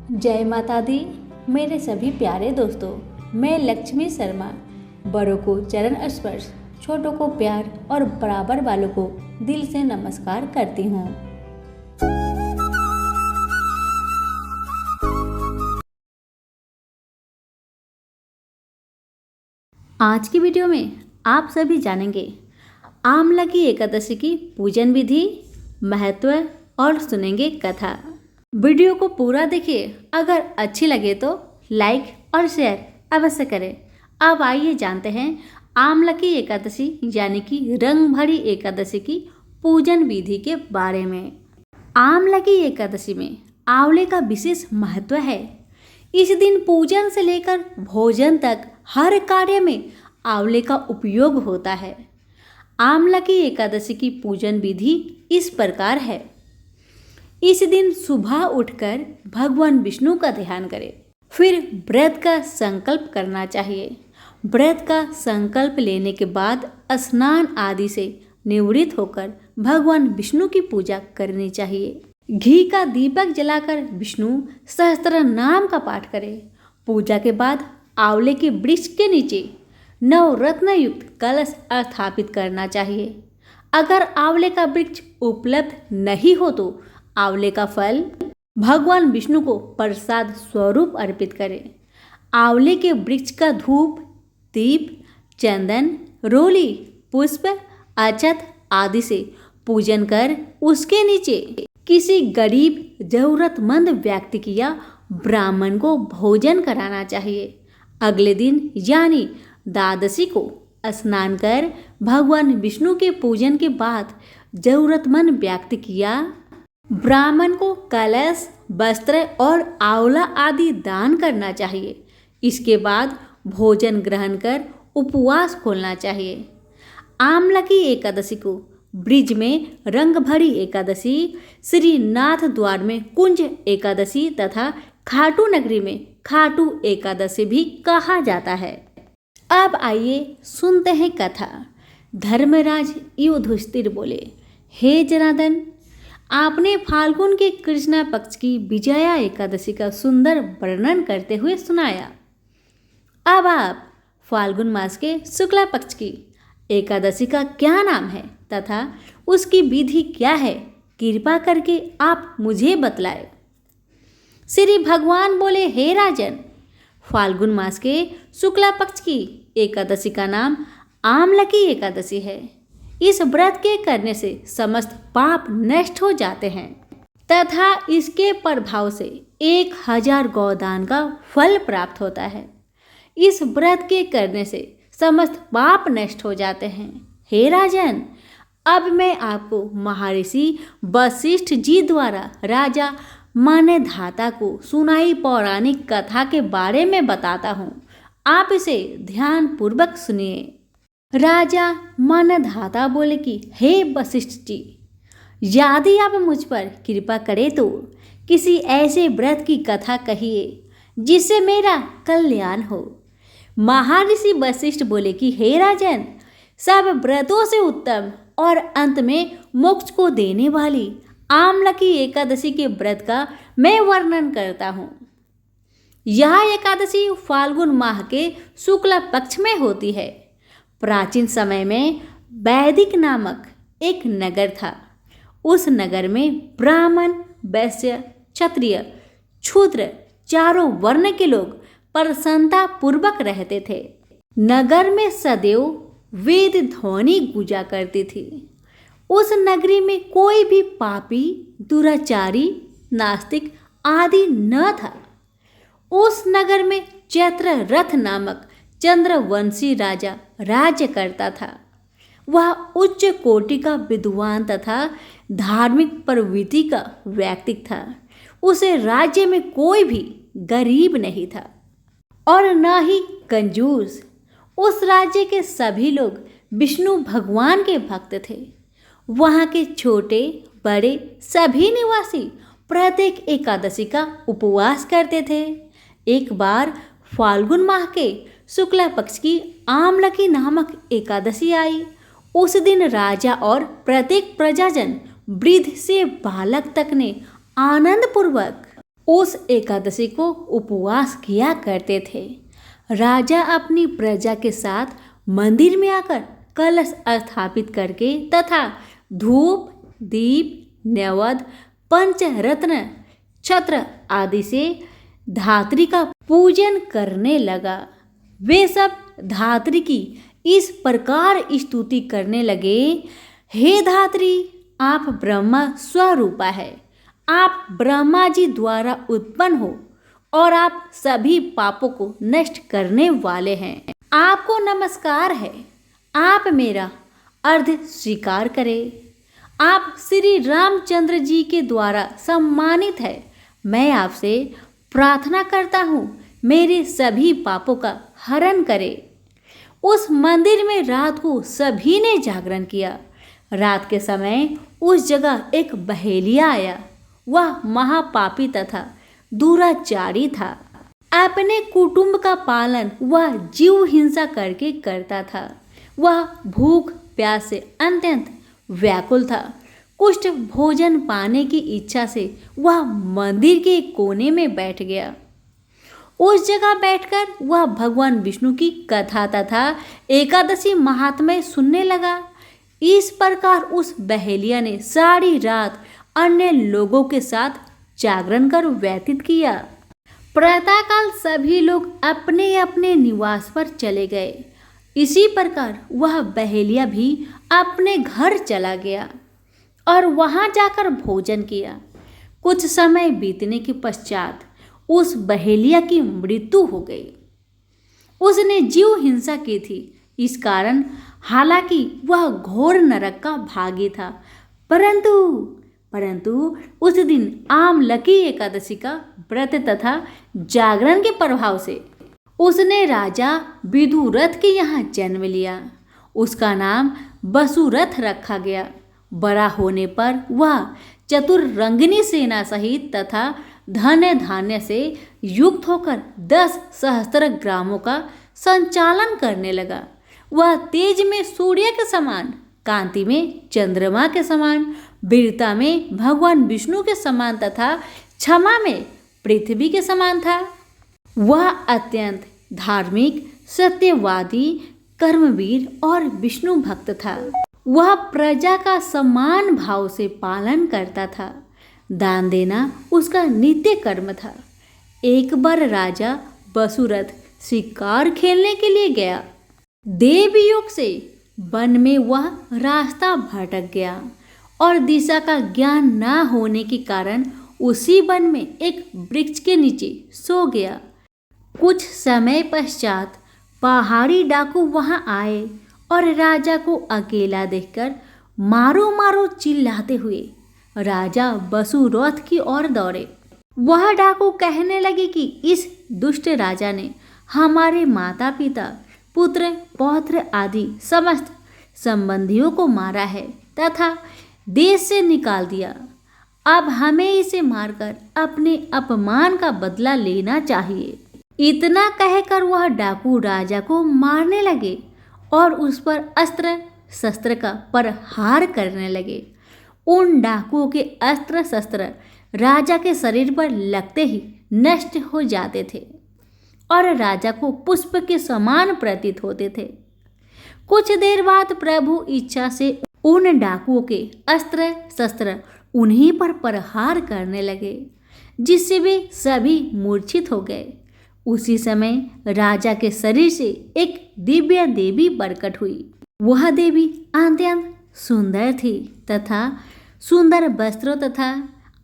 जय माता दी। मेरे सभी प्यारे दोस्तों, मैं लक्ष्मी शर्मा बड़ों को चरण स्पर्श, छोटों को प्यार और बराबर वालों को दिल से नमस्कार करती हूँ। आज की वीडियो में आप सभी जानेंगे आमलकी एकादशी की पूजन विधि, महत्व और सुनेंगे कथा। वीडियो को पूरा देखिए। अगर अच्छी लगे तो लाइक और शेयर अवश्य करें। अब आइए जानते हैं आमलकी एकादशी यानी कि रंग भरी एकादशी की पूजन विधि के बारे में। आमलकी एकादशी में आंवले का विशेष महत्व है। इस दिन पूजन से लेकर भोजन तक हर कार्य में आंवले का उपयोग होता है। आमलकी एकादशी की पूजन विधि इस प्रकार है। इस दिन सुबह उठकर भगवान विष्णु का ध्यान करें, फिर व्रत का संकल्प करना चाहिए। व्रत का संकल्प लेने के बाद स्नान आदि से निवृत्त होकर भगवान विष्णु की पूजा करनी चाहिए। घी का दीपक जलाकर विष्णु सहस्त्र नाम का पाठ करें। पूजा के बाद आंवले के वृक्ष के नीचे नवरत्न युक्त कलश स्थापित करना चाहिए। अगर आंवले का वृक्ष उपलब्ध नहीं हो तो आंवले का फल भगवान विष्णु को प्रसाद स्वरूप अर्पित करें। आंवले के वृक्ष का धूप, दीप, चंदन, रोली, पुष्प, अक्षत आदि से पूजन कर उसके नीचे किसी गरीब जरूरतमंद व्यक्ति की या ब्राह्मण को भोजन कराना चाहिए। अगले दिन यानी द्वादशी को स्नान कर भगवान विष्णु के पूजन के बाद जरूरतमंद व्यक्ति की या ब्राह्मण को कलश, वस्त्र और आंवला आदि दान करना चाहिए। इसके बाद भोजन ग्रहण कर उपवास खोलना चाहिए। आमलकी एकादशी को ब्रिज में रंग भरी एकादशी, श्री नाथ द्वार में कुंज एकादशी तथा खाटू नगरी में खाटू एकादशी भी कहा जाता है। अब आइए सुनते हैं कथा। धर्मराज युधिष्ठिर बोले, हे जनार्दन, आपने फाल्गुन के कृष्णा पक्ष की विजया एकादशी का सुंदर वर्णन करते हुए सुनाया। अब आप फाल्गुन मास के शुक्ला पक्ष की एकादशी का क्या नाम है तथा उसकी विधि क्या है, कृपा करके आप मुझे बतलाए। श्री भगवान बोले, हे राजन, फाल्गुन मास के शुक्ला पक्ष की एकादशी का नाम आमलकी एकादशी है। इस व्रत के करने से समस्त पाप नष्ट हो जाते हैं तथा इसके प्रभाव से 1000 गौदान का फल प्राप्त होता है। इस व्रत के करने से समस्त पाप नष्ट हो जाते हैं। हे राजन, अब मैं आपको महर्षि वशिष्ठ जी द्वारा राजा मानधाता को सुनाई पौराणिक कथा के बारे में बताता हूँ। आप इसे ध्यान पूर्वक सुनिए। राजा मानधाता बोले कि हे वशिष्ठ जी, यदि आप मुझ पर कृपा करें तो किसी ऐसे व्रत की कथा कहिए जिससे मेरा कल्याण हो। महर्षि वशिष्ठ बोले कि हे राजन, सब व्रतों से उत्तम और अंत में मोक्ष को देने वाली आमलकी एकादशी के व्रत का मैं वर्णन करता हूँ। यह एकादशी फाल्गुन माह के शुक्ल पक्ष में होती है। प्राचीन समय में वैदिक नामक एक नगर था। उस नगर में ब्राह्मण, वैश्य, क्षत्रिय, शूद्र चारों वर्ण के लोग प्रसन्नता पूर्वक रहते थे। नगर में सदैव वेद ध्वनि गूंजा करती थी। उस नगरी में कोई भी पापी, दुराचारी, नास्तिक आदि न था। उस नगर में चैत्र रथ नामक चंद्रवंशी राजा राज्य करता था। वह उच्च कोटि का विद्वान तथा धार्मिक प्रवृत्ति का व्यक्ति था। उसे राज्य में कोई भी गरीब नहीं था और न ही कंजूस। उस राज्य के सभी लोग विष्णु भगवान के भक्त थे। वहाँ के छोटे बड़े सभी निवासी प्रत्येक एकादशी का उपवास करते थे। एक बार फाल्गुन माह के शुक्ला पक्ष की आमलकी नामक एकादशी आई। उस दिन राजा और प्रत्येक प्रजाजन वृद्ध से बालक तक ने आनंद पूर्वक उस एकादशी को उपवास किया करते थे। राजा अपनी प्रजा के साथ मंदिर में आकर कलश स्थापित करके तथा धूप, दीप, नैवेद्य, पंचरत्न, छत्र आदि से धात्री का पूजन करने लगा। वे सब धात्री की इस प्रकार स्तुति करने लगे, हे धात्री, आप ब्रह्मा स्वरूपा है, आप ब्रह्मा जी द्वारा उत्पन्न हो और आप सभी पापों को नष्ट करने वाले हैं। आपको नमस्कार है, आप मेरा अर्घ्य स्वीकार करें। आप श्री रामचंद्र जी के द्वारा सम्मानित है। मैं आपसे प्रार्थना करता हूँ, मेरे सभी पापों का हरण करें। उस मंदिर में रात को सभी ने जागरण किया। रात के समय उस जगह एक बहेलिया आया। वह महापापी तथा दुराचारी था। अपने कुटुंब का पालन वह जीव हिंसा करके करता था। वह भूख प्यास से अत्यंत व्याकुल था। कुष्ठ भोजन पाने की इच्छा से वह मंदिर के कोने में बैठ गया। उस जगह बैठकर वह भगवान विष्णु की कथा तथा एकादशी महात्म्य सुनने लगा। इस प्रकार उस बहेलिया ने सारी रात अन्य लोगों के साथ जागरण कर व्यतीत किया। प्रातःकाल सभी लोग अपने अपने निवास पर चले गए। इसी प्रकार वह बहेलिया भी अपने घर चला गया और वहां जाकर भोजन किया। कुछ समय बीतने के पश्चात उस बहेलिया की मृत्यु हो गई। उसने जीव हिंसा की थी। इस कारण हालांकि वह घोर नरक का भागी था, परंतु उस दिन आमलकी एकादशी का व्रत तथा जागरण के प्रभाव से उसने राजा विदुरथ के यहाँ जन्म लिया। उसका नाम वसुरथ रखा गया। बड़ा होने पर वह चतुरंगिनी सेना सहित तथा धन धान्य से युक्त होकर 10 सहस्त्र ग्रामों का संचालन करने लगा। वह तेज में सूर्य के समान, कांति में चंद्रमा के समान, वीरता में भगवान विष्णु के समान तथा क्षमा में पृथ्वी के समान था। वह अत्यंत धार्मिक, सत्यवादी, कर्मवीर और विष्णु भक्त था। वह प्रजा का समान भाव से पालन करता था। दान देना उसका नित्य कर्म था। एक बार राजा वसुरथ शिकार खेलने के लिए गया। देवयोग से वन में वह रास्ता भटक गया और दिशा का ज्ञान न होने के कारण उसी वन में एक वृक्ष के नीचे सो गया। कुछ समय पश्चात पहाड़ी डाकू वहां आए और राजा को अकेला देखकर मारो मारो चिल्लाते हुए राजा वसुरथ की ओर दौड़े। वह डाकू कहने लगे कि इस दुष्ट राजा ने हमारे माता पिता, पुत्र, पौत्र आदि समस्त संबंधियों को मारा है तथा देश से निकाल दिया। अब हमें इसे मारकर अपने अपमान का बदला लेना चाहिए। इतना कहकर वह डाकू राजा को मारने लगे और उस पर अस्त्र शस्त्र का प्रहार करने लगे। उन डाकुओं के अस्त्र शस्त्र राजा के शरीर पर लगते ही नष्ट हो जाते थे और राजा को पुष्प के समान प्रतीत होते थे। कुछ देर बाद प्रभु इच्छा से उन डाकुओं के अस्त्र शस्त्र उन्हीं पर प्रहार करने लगे, जिससे वे सभी मूर्छित हो गए। उसी समय राजा के शरीर से एक दिव्य देवी प्रकट हुई। वह देवी अत्यंत सुंदर थी तथा सुंदर वस्त्रों तथा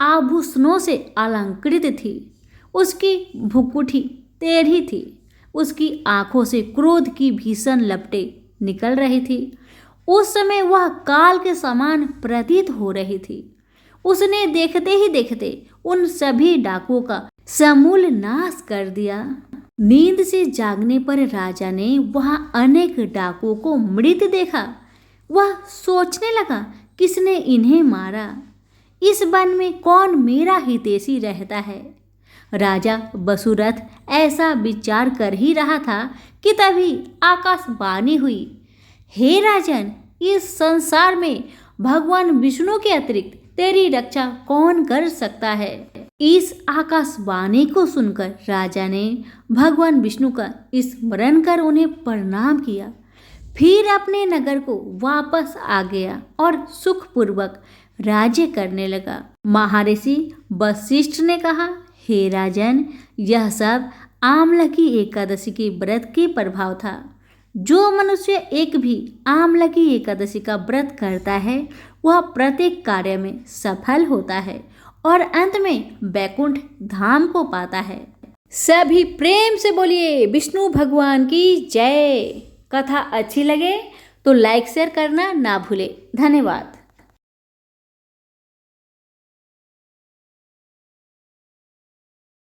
आभूषणों से अलंकृत थी। उसकी भुकुटी टेढ़ी थी। उसकी आंखों से क्रोध की भीषण लपटें निकल रही थी। उस समय वह काल के समान प्रतीत हो रही थी। उसने देखते ही देखते उन सभी डाकुओं का समूल नाश कर दिया। नींद से जागने पर राजा ने वहां अनेक डाकुओं को मृत देखा। वह सोचने लगा, किसने इन्हें मारा? इस वन में कौन मेरा हितैषी रहता है? राजा वसुरथ ऐसा विचार कर ही रहा था कि तभी आकाशवाणी हुई, हे राजन, इस संसार में भगवान विष्णु के अतिरिक्त तेरी रक्षा कौन कर सकता है? इस आकाशवाणी को सुनकर राजा ने भगवान विष्णु का स्मरण कर उन्हें प्रणाम किया। फिर अपने नगर को वापस आ गया और सुखपूर्वक राज्य करने लगा। महर्षि वशिष्ठ ने कहा, हे राजन, यह सब आंवला की एकादशी के व्रत के प्रभाव था। जो मनुष्य एक भी आंवला की एकादशी का व्रत करता है वह प्रत्येक कार्य में सफल होता है और अंत में वैकुंठ धाम को पाता है। सभी प्रेम से बोलिए विष्णु भगवान की जय। कथा अच्छी लगे तो लाइक शेयर करना ना भूले। धन्यवाद।